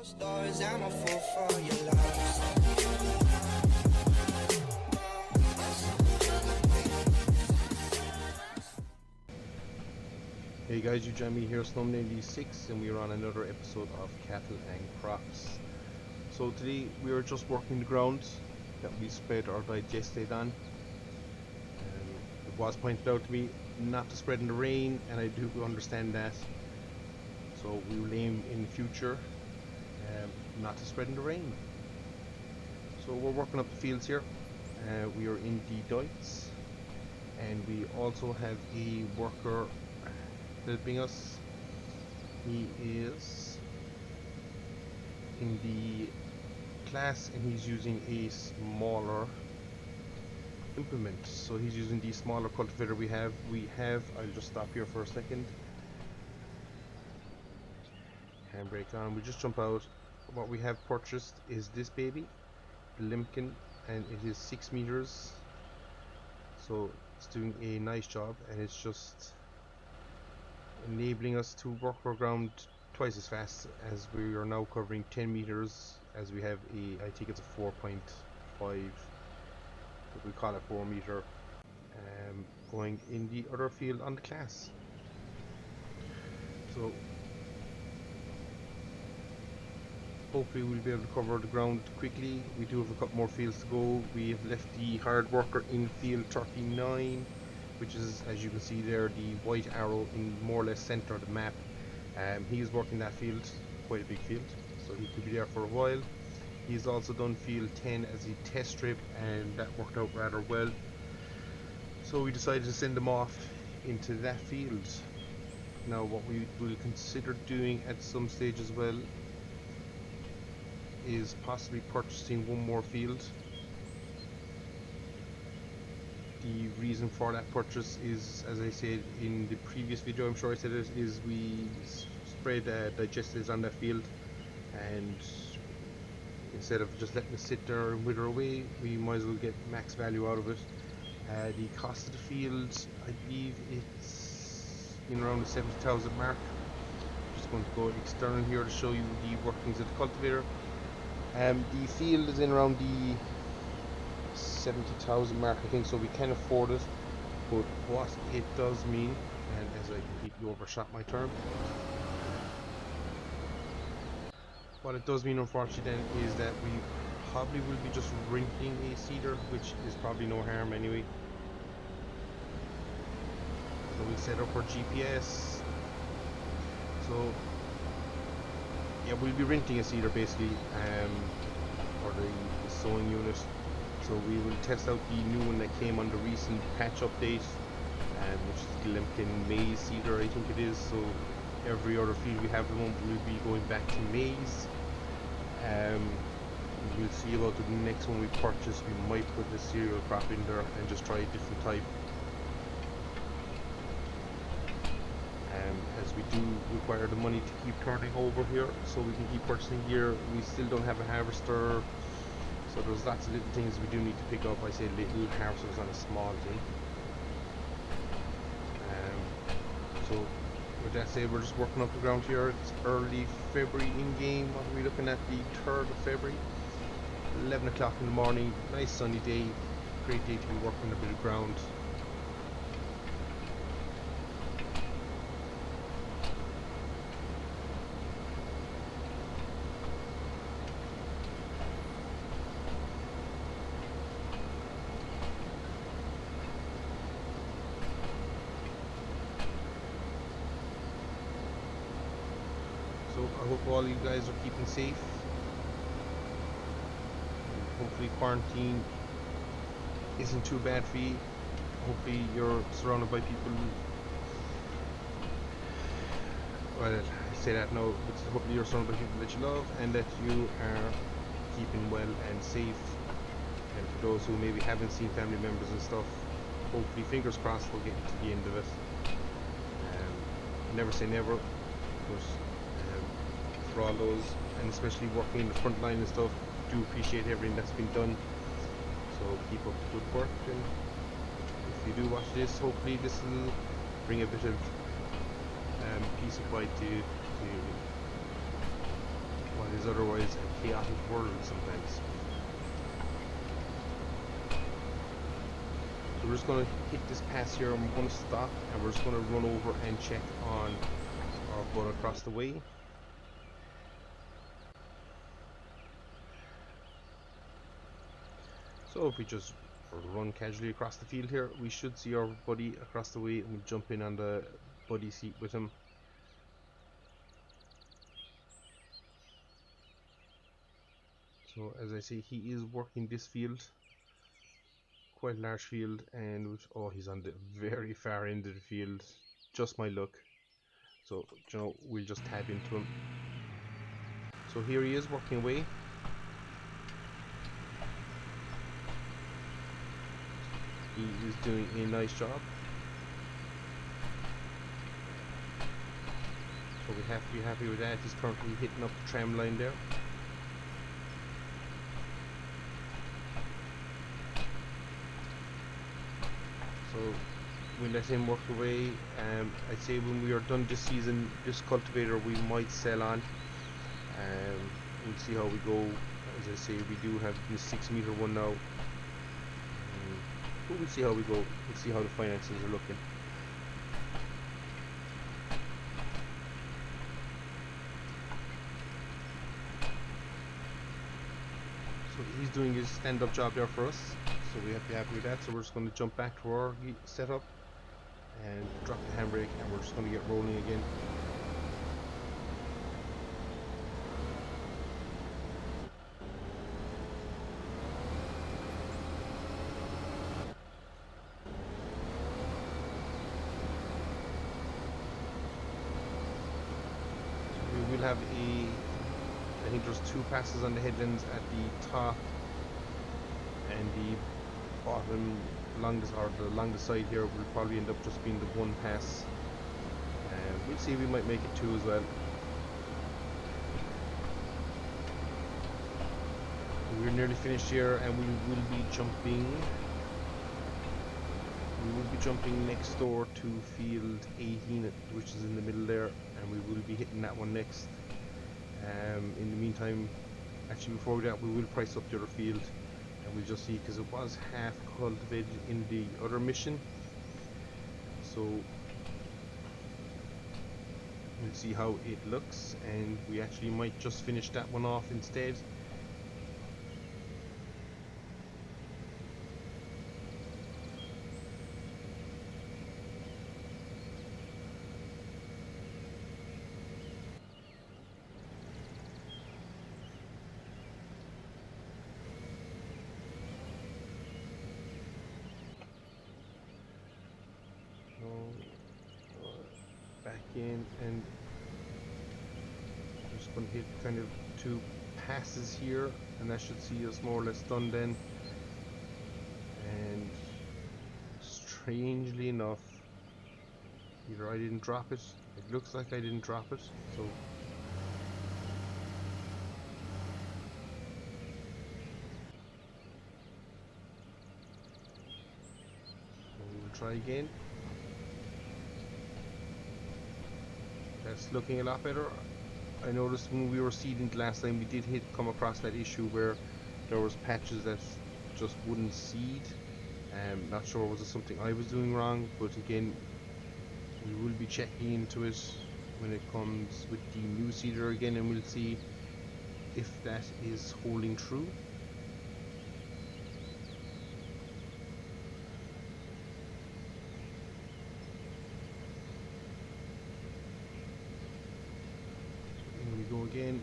Stars, I'm a fool for your love. Hey guys, you join me here, Slum96, and we are on another episode of Cattle and Crops. So today we are just working the ground that we spread our digestate on. It was pointed out to me not to spread in the rain, and I do understand that. So we will aim in the future not to spread in the rain. So we're working up the fields here. We are in the Dites, and we also have a worker helping us. He is in the class and he's using a smaller implement. So he's using the smaller cultivator we have. I'll just stop here for a second. Handbrake on. We just jump out. What we have purchased is this baby, the Limkin, and it is 6 meters. So it's doing a nice job, and it's just enabling us to work our ground twice as fast, as we are now covering 10 meters, as we have I think it's a 4.5, but we call it 4 meter, going in the other field on the class. So hopefully we'll be able to cover the ground quickly. We do have a couple more fields to go. We have left the hard worker in field 39, which is, as you can see there, the white arrow in more or less center of the map. He is working that field, quite a big field, so he could be there for a while. He's also done field 10 as a test strip, and that worked out rather well. So we decided to send him off into that field. Now what we will consider doing at some stage as well is possibly purchasing one more field. The reason for that purchase is, as I said in the previous video, I'm sure I said it, is we spread digestives on that field, and instead of just letting it sit there and wither away, we might as well get max value out of it. The cost of the field, I believe it's in around the 70,000 mark. I'm just going to go external here to show you the workings of the cultivator. The field is in around the 70,000 mark, I think, so we can afford it. But what it does mean, and as I completely overshot my term, what it does mean unfortunately then is that we probably will be just renting a seeder, which is probably no harm anyway. So we'll set up our GPS. So yeah, we'll be renting a seeder basically, for the sowing unit. So we will test out the new one that came on the recent patch update, which is the Limkin maize seeder, I think it is. So every other field we have at the moment will be going back to maize. We'll see about the next one we purchase. We might put the cereal crop in there and just try a different type. As we do require the money to keep turning over here, so we can keep purchasing here. We still don't have a harvester, so there's lots of little things we do need to pick up. I say little, harvesters on a small thing. So with that said, we're just working up the ground here. It's early February in game. What are we looking at? The 3rd of February, 11 o'clock in the morning. Nice sunny day, great day to be working a bit of ground. So I hope all you guys are keeping safe. Hopefully quarantine isn't too bad for you. Hopefully you're surrounded by people. Well, I say that now, but hopefully you're surrounded by people that you love and that you are keeping well and safe. And for those who maybe haven't seen family members and stuff, hopefully, fingers crossed, we'll get to the end of it. Never say never, but for all those, and especially working in the front line and stuff, do appreciate everything that's been done. So keep up the good work, and if you do watch this, hopefully this will bring a bit of peace and quiet to what is otherwise a chaotic world sometimes. So we're just going to hit this pass here, and we're going to stop, and we're just going to run over and check on our bud across the way. So if we just run casually across the field here, we should see our buddy across the way, and we'll jump in on the buddy seat with him. So as I say, he is working this field, quite a large field, and oh, he's on the very far end of the field. Just my luck. So you know, we'll just tab into him. So here he is working away. He is doing a nice job. So we have to be happy with that. He's currently hitting up the tram line there. So we let him work away. I'd say when we are done this season, this cultivator we might sell on. We'll see how we go. As I say, we do have this 6-meter one now. But we'll see how we go. We'll see how the finances are looking. So he's doing his stand-up job there for us. So we have to be happy with that. So we're just going to jump back to our setup and drop the handbrake, and we're just going to get rolling again. We will have I think there's 2 passes on the headlands at the top and the bottom longest, or the longest side here will probably end up just being the 1 pass. We'll see, we might make it 2 as well. We're nearly finished here, and we will be jumping next door to field 18, which is in the middle there, and we will be hitting that one next. In the meantime, actually before we do that, we will price up the other field, and we'll just see, because it was half cultivated in the other mission, so we'll see how it looks, and we actually might just finish that one off instead. Back in, and I'm just going to hit kind of 2 passes here, and that should see us more or less done then. And strangely enough, either I didn't drop it, it looks like I didn't drop it, so we'll try again. That's looking a lot better. I noticed when we were seeding the last time, we did come across that issue where there was patches that just wouldn't seed. Not sure, was it something I was doing wrong, but again, we will be checking into it when it comes with the new seeder again, and we'll see if that is holding true. Here we go again.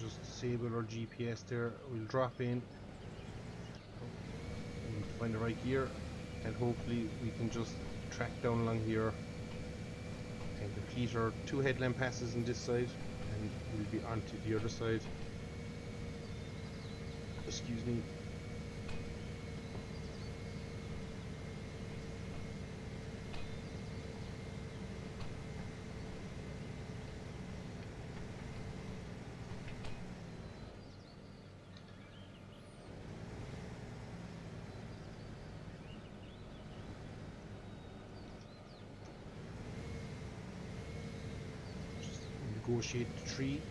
Just disable our GPS there. We'll drop in and find the right gear, and hopefully we can just track down along here and complete our 2 headland passes on this side, and we'll be onto the other side. excuse me. Just negotiate the tree.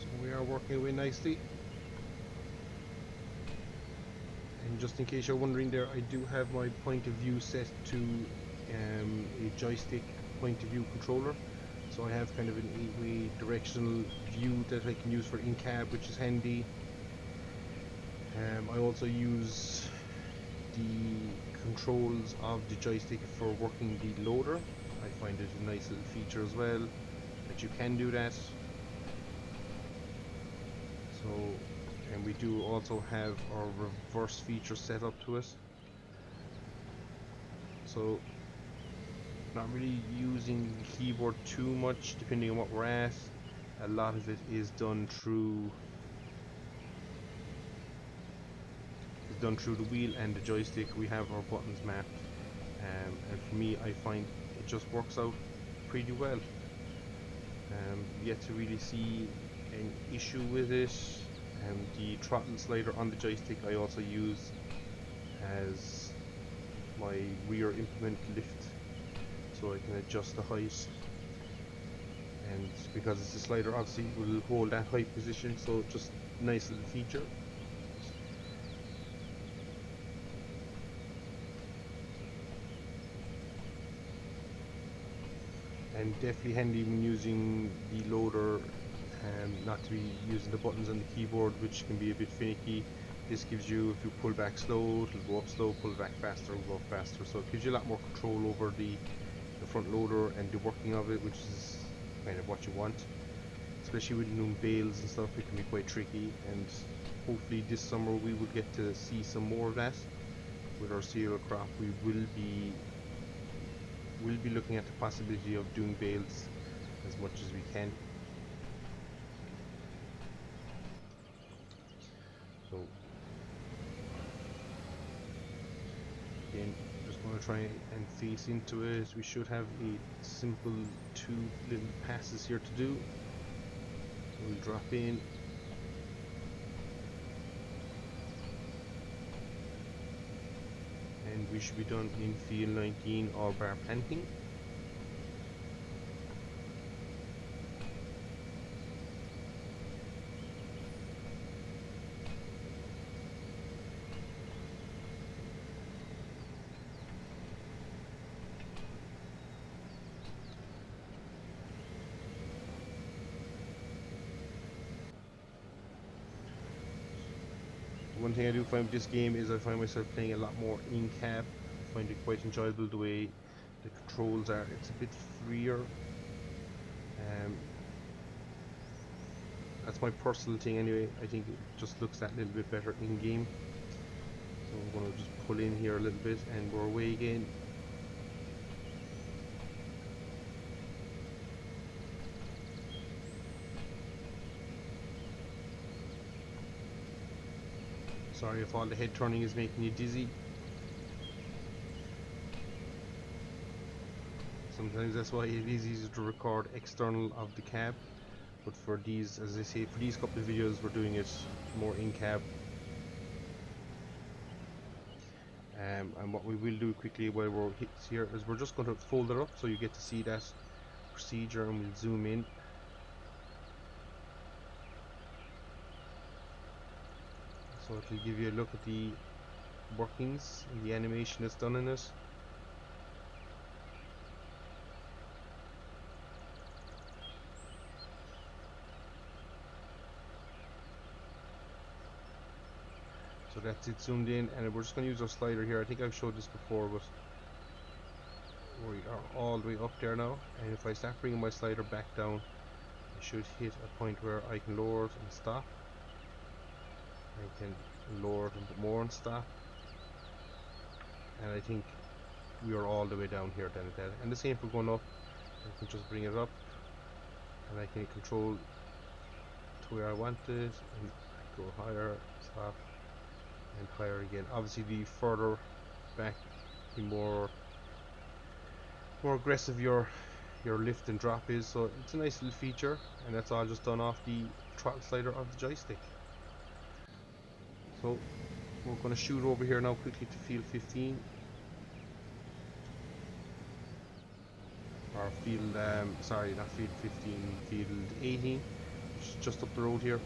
So we are working away nicely. And just in case you're wondering there, I do have my point of view set to a joystick point of view controller. So I have kind of an 8-way directional view that I can use for in-cab, which is handy. I also use the controls of the joystick for working the loader. I find it a nice little feature as well, that you can do that. So, and we do also have our reverse feature set up to it. So, not really using the keyboard too much depending on what we're at. A lot of it is done through the wheel and the joystick. We have our buttons mapped, and for me, I find it just works out pretty well. Yet to really see an issue with it. The throttle slider on the joystick I also use as my rear implement lift, so I can adjust the height, and because it's a slider obviously it will hold that height position, so just nice little feature. And definitely handy when using the loader, not to be using the buttons on the keyboard, which can be a bit finicky. This gives you, if you pull back slow, it'll go up slow, pull back faster, it'll go up faster, so it gives you a lot more control over the front loader and the working of it, which is kind of what you want. Especially with doing bales and stuff, it can be quite tricky, and hopefully this summer we will get to see some more of that. With our cereal crop, we will be looking at the possibility of doing bales as much as we can. So again, just going to try and face into it. We should have a simple 2 little passes here to do. So we'll drop in. And we should be done in field 19 or bar planting. One thing I do find with this game is I find myself playing a lot more in cab. I find it quite enjoyable the way the controls are. It's a bit freer. That's my personal thing anyway. I think it just looks that little bit better in game. So I'm going to just pull in here a little bit and we're away again. Sorry if all the head turning is making you dizzy. Sometimes that's why it is easier to record external of the cab. But for these, as I say, for these couple of videos we're doing it more in cab. And what we will do quickly while we're here is we're just going to fold it up so you get to see that procedure, and we'll zoom in. So it will give you a look at the workings and the animation that's done in it. So that's it zoomed in, and we're just going to use our slider here. I think I've showed this before, but we are all the way up there now, and if I start bringing my slider back down, I should hit a point where I can lower it and stop. I can lower it a bit more and stop, and I think we are all the way down here then at that. And the same for going up, I can just bring it up, and I can control to where I want it, and I go higher, stop, and higher again. Obviously, the further back, the more aggressive your lift and drop is. So it's a nice little feature, and that's all just done off the throttle slider of the joystick. So we're going to shoot over here now quickly to field 15, or field sorry, not field 15, field 18, which is just up the road here.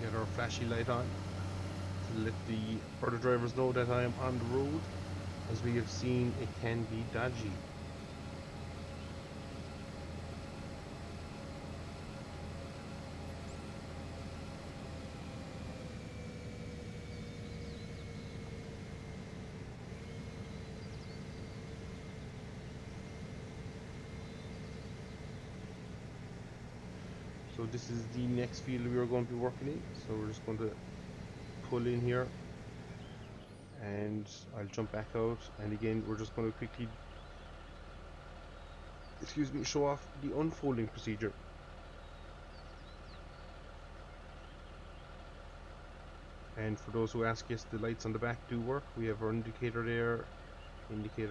Get our flashy light on to let the other drivers know that I am on the road. As we have seen, it can be dodgy. So this is the next field we are going to be working in. So we're just going to pull in here, and I'll jump back out. And again, we're just going to quickly, excuse me, show off the unfolding procedure. And for those who ask, yes, the lights on the back do work. We have our indicator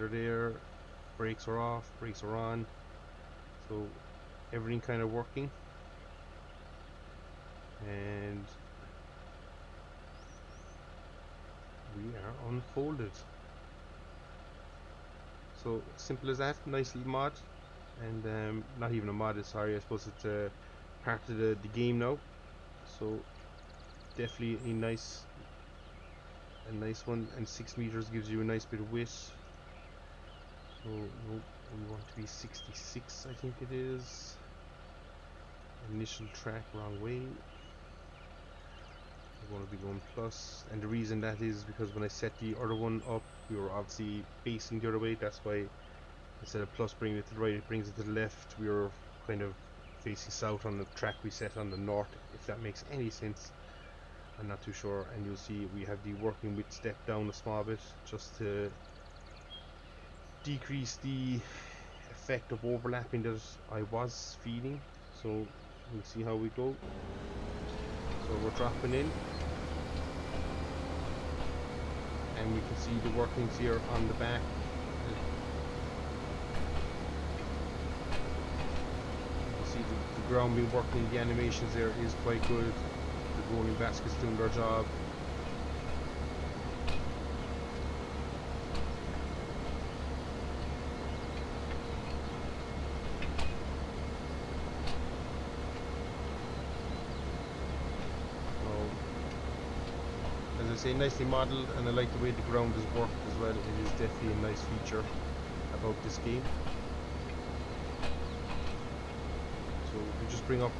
there, brakes are off, brakes are on. So everything kind of working. And we are unfolded. So simple as that. Nice little mod, and not even a mod. Sorry, I suppose it's a part of the game now. So definitely a nice one, and 6 meters gives you a nice bit of width. So no, we want to be 66, I think it is. Initial track wrong way. We're going to be going plus, and the reason that is because when I set the other one up, we were obviously facing the other way. That's why instead of plus bringing it to the right, it brings it to the left. We were kind of facing south on the track we set on the north, if that makes any sense. I'm not too sure. And you'll see we have the working width step down a small bit just to decrease the effect of overlapping that I was feeding. So we'll see how we go. So we're dropping in, and we can see the workings here on the back. You see the ground being working, the animations there is quite good. The rolling baskets doing their job. As I say, nicely modelled, and I like the way the ground is worked as well. It is definitely a nice feature about this game. So we just bring back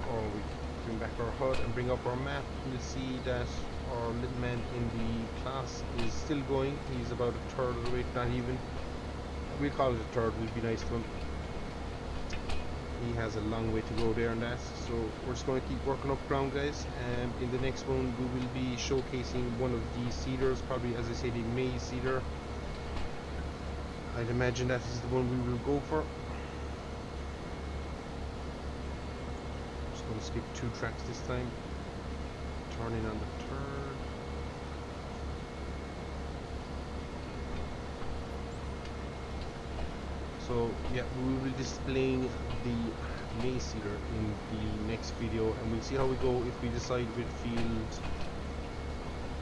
our HUD and bring up our map. You'll see that our little man in the class is still going. He's about a third of the way, not even. We'll call it a third, we'll be nice to him. He has a long way to go there on that, so we're just going to keep working up ground, guys. In the next one we will be showcasing one of the seeders, probably, as I say, the maize seeder. I'd imagine that is the one we will go for. Just going to skip 2 tracks this time, turning on the turn. So yeah, we will be displaying the maize seeder in the next video, and we'll see how we go if we decide with field.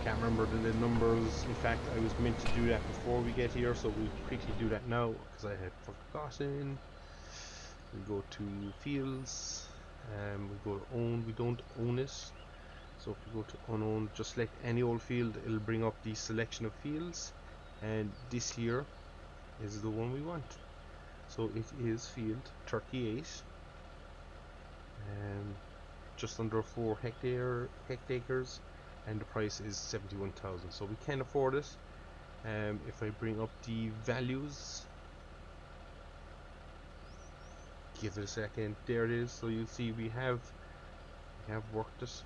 Can't remember the numbers. In fact, I was meant to do that before we get here, so we'll quickly do that now because I had forgotten. We go to fields, we go to own. We don't own it, so if we go to unowned, just select any old field. It'll bring up the selection of fields, and this here is the one we want. So it is field 38, just under 4 hectares, and the price is 71,000. So we can afford it, If I bring up the values, give it a second, there it is. So you'll see we have worked it.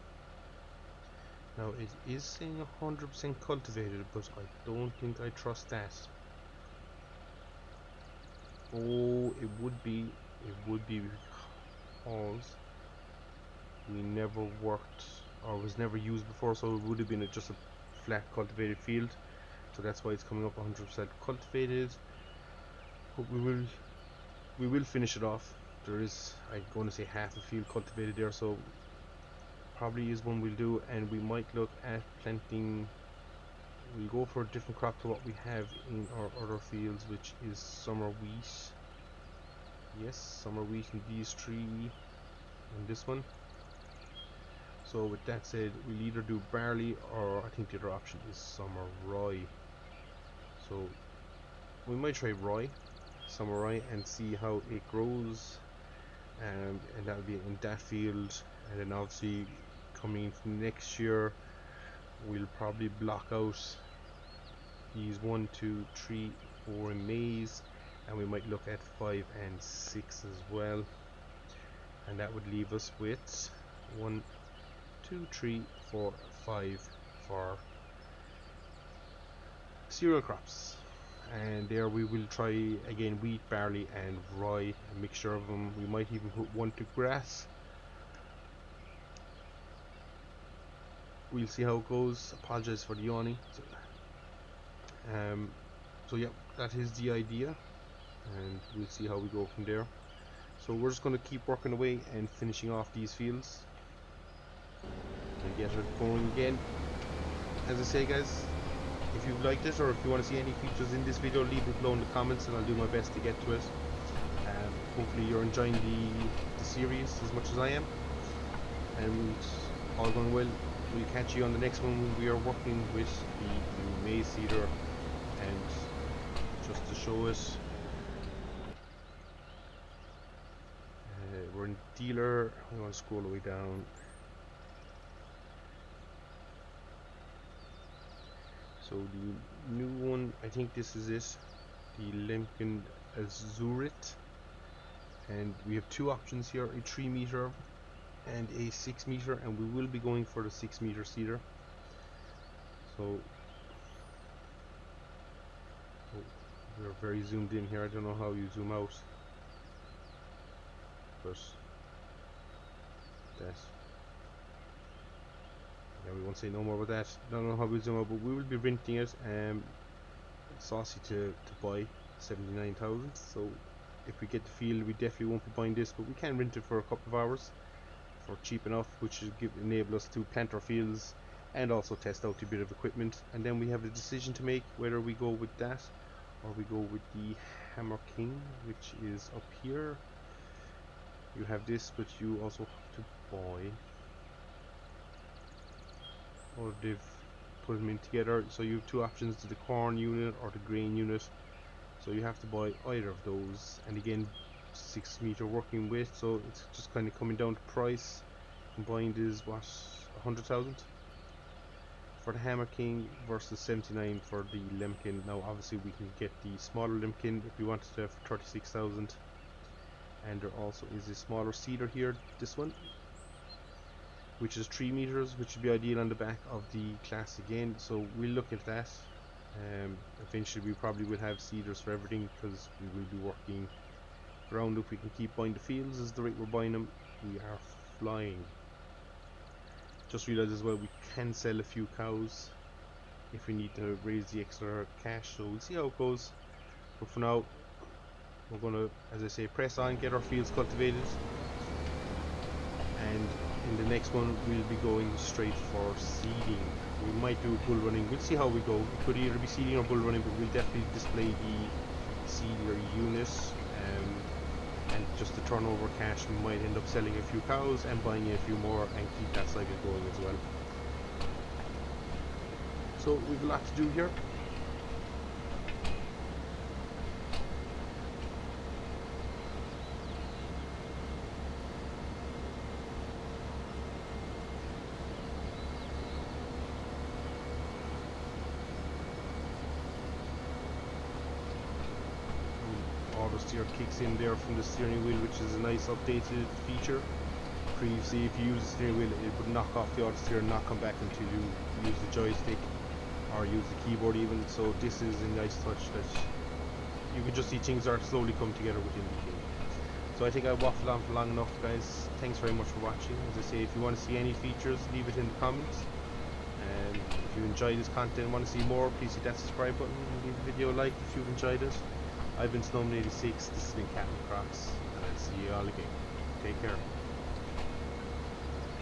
Now it is saying 100% cultivated, but I don't think I trust that. Oh, it would be because we never worked or was never used before, so it would have been just a flat cultivated field. So that's why it's coming up 100% cultivated. But we will finish it off. There is, I'm going to say, half a field cultivated there, so probably is one we'll do, and we might look at planting. We'll go for a different crop to what we have in our other fields, which is summer wheat. Yes, summer wheat in these three and this one. So with that said, we'll either do barley, or I think the other option is summer rye. So we might try rye, summer rye, and see how it grows. And that'll be in that field. And then obviously coming into next year, we'll probably block out these 1, 2, 3, 4 in maize, and we might look at 5 and 6 as well. And that would leave us with 1, 2, 3, 4, 5 for cereal crops. And there we will try again wheat, barley, and rye, a mixture of them. We might even put one to grass. We'll see how it goes. Apologize for the yawning. Um, so yeah, that is the idea, and we'll see how we go from there. So we're just going to keep working away and finishing off these fields and get it going again. As I say, guys, if you've liked it or if you want to see any features in this video, leave it below in the comments and I'll do my best to get to it. Hopefully you're enjoying the series as much as I am, and all going well, we'll catch you on the next one when we are working with the new maize seeder. And just to show it, we're in dealer. We want to scroll all the way down. So the new one, I think this is it, the Lemkin Azurit, and we have two options here, a 3 meter and a 6 meter, and we will be going for the 6 meter seeder. So oh, we're very zoomed in here. I don't know how you zoom out, but that, yeah, we won't say no more about that. Don't know how we zoom out, but we will be renting it. It's saucy to buy 79,000. So if we get the field, we definitely won't be buying this, but we can rent it for a couple of hours for cheap enough, which will enable us to plant our fields and also test out a bit of equipment. And then we have a decision to make whether we go with that or we go with the Hammer King, which is up here. You have this, but you also have to buy, or they've put them in together. So you have two options: the corn unit or the grain unit. So you have to buy either of those. And again, 6 meter working weight. So it's just kind of coming down to price. Combined is what, 100,000 for the Hammer King versus 79 for the Lemkin. Now obviously we can get the smaller Lemkin if we wanted to for 36,000. And there also is a smaller seeder here, this one, which is 3 meters, which would be ideal on the back of the class again. So we'll look at that. Eventually we probably will have seeders for everything, because we will be working ground. If we can keep buying the fields as the rate we're buying them, we are flying. Just realized as well, we can sell a few cows if we need to raise the extra cash, so we'll see how it goes. But for now, we're gonna, as I say, press on, get our fields cultivated, and in the next one we'll be going straight for seeding. We might do bull running, we'll see how we go. It could either be seeding or bull running, but we'll definitely display the seeder unit. And just to turn over cash, we might end up selling a few cows and buying a few more and keep that cycle going as well. So we've a lot to do here. auto steer kicks in there from the steering wheel, which is a nice updated feature. Previously, if you use the steering wheel, it would knock off the auto steer and not come back until you use the joystick or use the keyboard even. So this is a nice touch that you can just see things are slowly come together within the game. So I think I waffled on for long enough, guys. Thanks very much for watching. As I say, if you want to see any features, leave it in the comments. And if you enjoy this content and want to see more, please hit that subscribe button and leave the video a like if you've enjoyed it. I've been Snowman86, this has been Captain Crocs, and I'll see you all again. Take care.